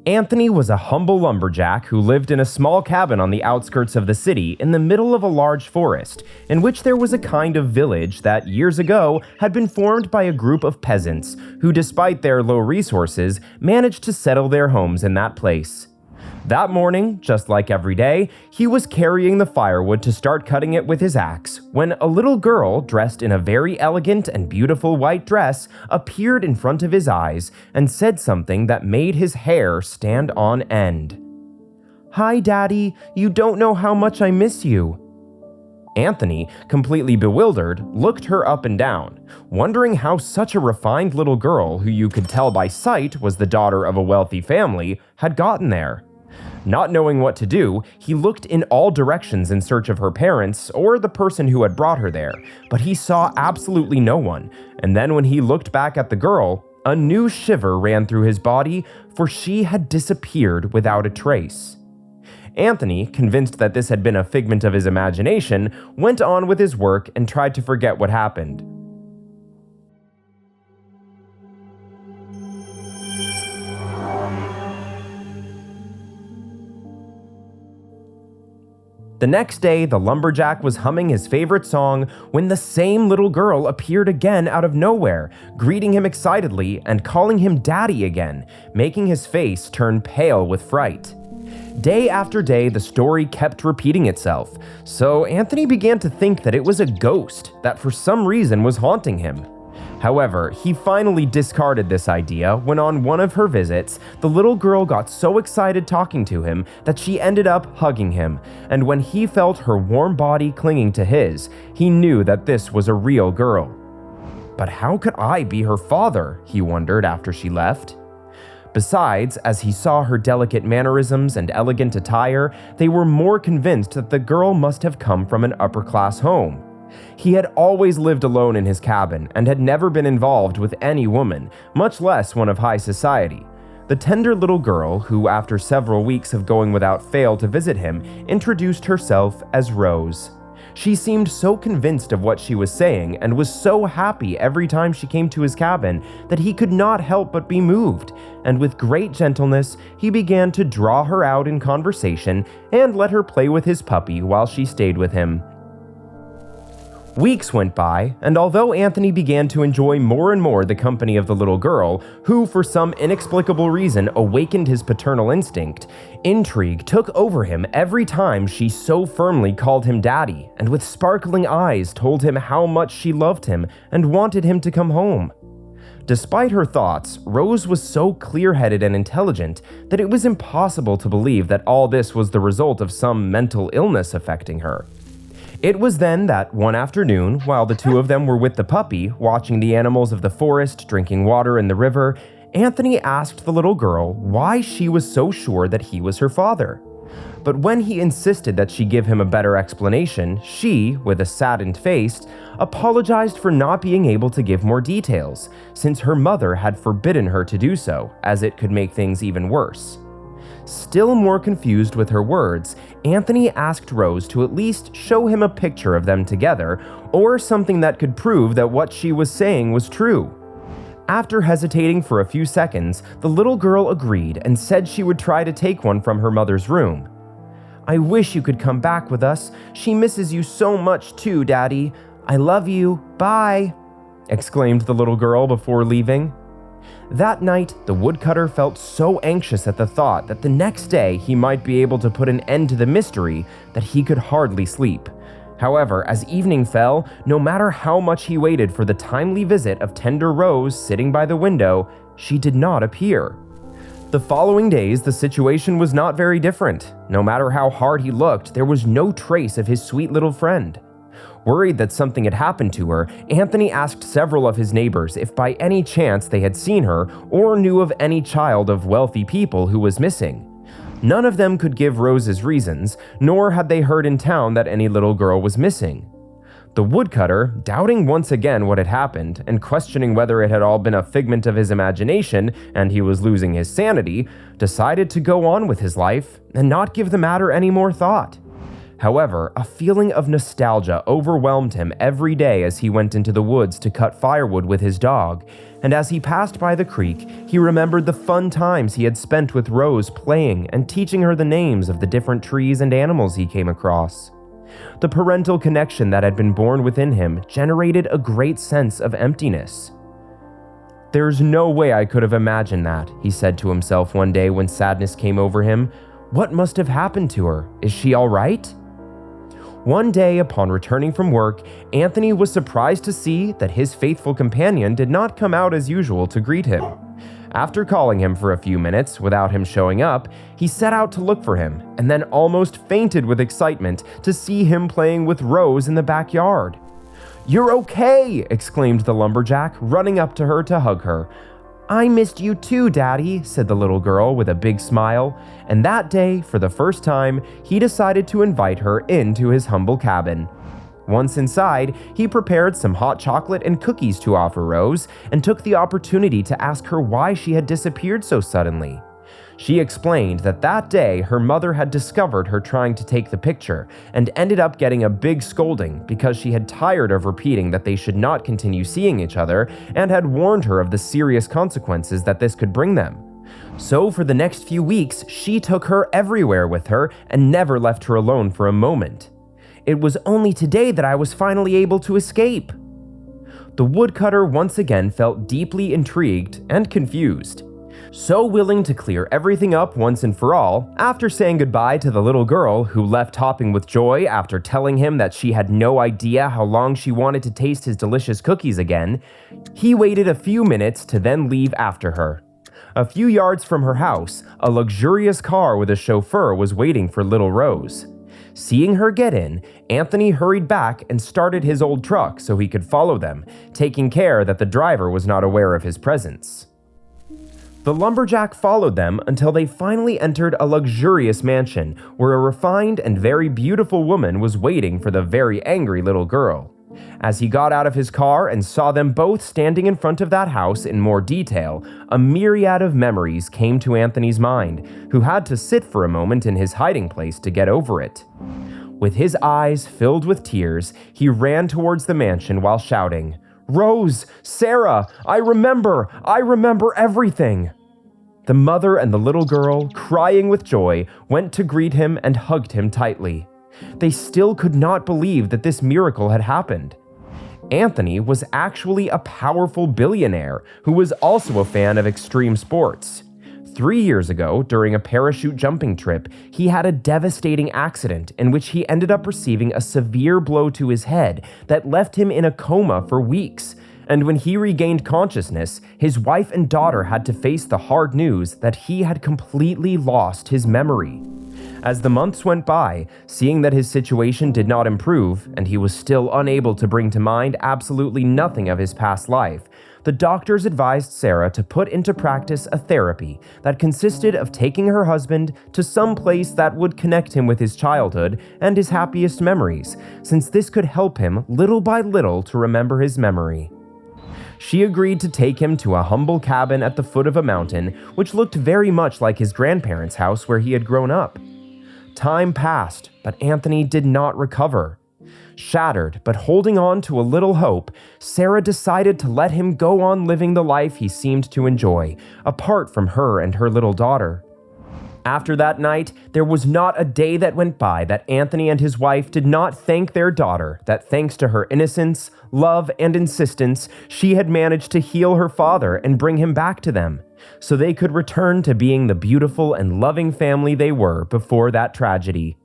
Anthony was a humble lumberjack who lived in a small cabin on the outskirts of the city in the middle of a large forest, in which there was a kind of village that years ago had been formed by a group of peasants who, despite their low resources, managed to settle their homes in that place. That morning, just like every day, he was carrying the firewood to start cutting it with his axe when a little girl dressed in a very elegant and beautiful white dress appeared in front of his eyes and said something that made his hair stand on end. "Hi, Daddy, you don't know how much I miss you." Anthony, completely bewildered, looked her up and down, wondering how such a refined little girl, who you could tell by sight was the daughter of a wealthy family, had gotten there. Not knowing what to do, he looked in all directions in search of her parents or the person who had brought her there, but he saw absolutely no one, and then when he looked back at the girl, a new shiver ran through his body, for she had disappeared without a trace. Anthony, convinced that this had been a figment of his imagination, went on with his work and tried to forget what happened. The next day, the lumberjack was humming his favorite song when the same little girl appeared again out of nowhere, greeting him excitedly and calling him daddy again, making his face turn pale with fright. Day after day, the story kept repeating itself, so Anthony began to think that it was a ghost that for some reason was haunting him. However, he finally discarded this idea when on one of her visits, the little girl got so excited talking to him that she ended up hugging him, and when he felt her warm body clinging to his, he knew that this was a real girl. But how could I be her father, he wondered after she left. Besides, as he saw her delicate mannerisms and elegant attire, they were more convinced that the girl must have come from an upper-class home. He had always lived alone in his cabin and had never been involved with any woman, much less one of high society. The tender little girl, who after several weeks of going without fail to visit him, introduced herself as Rose. She seemed so convinced of what she was saying and was so happy every time she came to his cabin that he could not help but be moved, and with great gentleness, he began to draw her out in conversation and let her play with his puppy while she stayed with him. Weeks went by, and although Anthony began to enjoy more and more the company of the little girl, who for some inexplicable reason awakened his paternal instinct, intrigue took over him every time she so firmly called him daddy, and with sparkling eyes told him how much she loved him and wanted him to come home. Despite her thoughts, Rose was so clear-headed and intelligent that it was impossible to believe that all this was the result of some mental illness affecting her. It was then that one afternoon, while the two of them were with the puppy, watching the animals of the forest, drinking water in the river, Anthony asked the little girl why she was so sure that he was her father. But when he insisted that she give him a better explanation, she, with a saddened face, apologized for not being able to give more details, since her mother had forbidden her to do so, as it could make things even worse. Still more confused with her words, Anthony asked Rose to at least show him a picture of them together, or something that could prove that what she was saying was true. After hesitating for a few seconds, the little girl agreed and said she would try to take one from her mother's room. "I wish you could come back with us. She misses you so much too, Daddy. I love you. Bye," exclaimed the little girl before leaving. That night, the woodcutter felt so anxious at the thought that the next day he might be able to put an end to the mystery that he could hardly sleep. However, as evening fell, no matter how much he waited for the timely visit of tender Rose sitting by the window, she did not appear. The following days, the situation was not very different. No matter how hard he looked, there was no trace of his sweet little friend. Worried that something had happened to her, Anthony asked several of his neighbors if by any chance they had seen her or knew of any child of wealthy people who was missing. None of them could give Rose's reasons, nor had they heard in town that any little girl was missing. The woodcutter, doubting once again what had happened and questioning whether it had all been a figment of his imagination and he was losing his sanity, decided to go on with his life and not give the matter any more thought. However, a feeling of nostalgia overwhelmed him every day as he went into the woods to cut firewood with his dog, And as he passed by the creek, he remembered the fun times he had spent with Rose playing and teaching her the names of the different trees and animals he came across. The parental connection that had been born within him generated a great sense of emptiness. "There's no way I could have imagined that," he said to himself one day when sadness came over him. "What must have happened to her? Is she all right?" One day, upon returning from work, Anthony was surprised to see that his faithful companion did not come out as usual to greet him. After calling him for a few minutes without him showing up, he set out to look for him and then almost fainted with excitement to see him playing with Rose in the backyard. "You're okay!" exclaimed the lumberjack, running up to her to hug her. "I missed you too, Daddy," said the little girl with a big smile, and that day, for the first time, he decided to invite her into his humble cabin. Once inside, he prepared some hot chocolate and cookies to offer Rose and took the opportunity to ask her why she had disappeared so suddenly. She explained that that day her mother had discovered her trying to take the picture and ended up getting a big scolding because she had tired of repeating that they should not continue seeing each other and had warned her of the serious consequences that this could bring them. So for the next few weeks, she took her everywhere with her and never left her alone for a moment. "It was only today that I was finally able to escape." The woodcutter once again felt deeply intrigued and confused. So willing to clear everything up once and for all, after saying goodbye to the little girl who left hopping with joy after telling him that she had no idea how long she wanted to taste his delicious cookies again, he waited a few minutes to then leave after her. A few yards from her house, a luxurious car with a chauffeur was waiting for little Rose. Seeing her get in, Anthony hurried back and started his old truck so he could follow them, taking care that the driver was not aware of his presence. The lumberjack followed them until they finally entered a luxurious mansion where a refined and very beautiful woman was waiting for the very angry little girl. As he got out of his car and saw them both standing in front of that house in more detail, a myriad of memories came to Anthony's mind, who had to sit for a moment in his hiding place to get over it. With his eyes filled with tears, he ran towards the mansion while shouting, "Rose! Sarah! I remember everything!" The mother and the little girl, crying with joy, went to greet him and hugged him tightly. They still could not believe that this miracle had happened. Anthony was actually a powerful billionaire who was also a fan of extreme sports. 3 years ago, during a parachute jumping trip, he had a devastating accident in which he ended up receiving a severe blow to his head that left him in a coma for weeks. And when he regained consciousness, his wife and daughter had to face the hard news that he had completely lost his memory. As the months went by, seeing that his situation did not improve and he was still unable to bring to mind absolutely nothing of his past life, the doctors advised Sarah to put into practice a therapy that consisted of taking her husband to some place that would connect him with his childhood and his happiest memories, since this could help him little by little to remember his memory. She agreed to take him to a humble cabin at the foot of a mountain, which looked very much like his grandparents' house where he had grown up. Time passed, but Anthony did not recover. Shattered, but holding on to a little hope, Sarah decided to let him go on living the life he seemed to enjoy, apart from her and her little daughter. After that night, there was not a day that went by that Anthony and his wife did not thank their daughter that thanks to her innocence, love, and insistence, she had managed to heal her father and bring him back to them, so they could return to being the beautiful and loving family they were before that tragedy.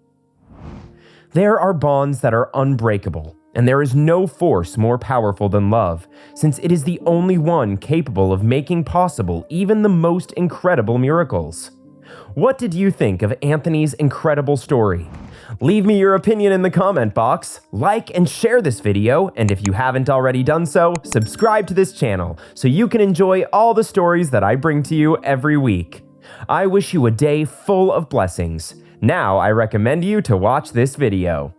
There are bonds that are unbreakable, and there is no force more powerful than love, since it is the only one capable of making possible even the most incredible miracles. What did you think of Anthony's incredible story? Leave me your opinion in the comment box, like and share this video, and if you haven't already done so, subscribe to this channel so you can enjoy all the stories that I bring to you every week. I wish you a day full of blessings. Now I recommend you to watch this video.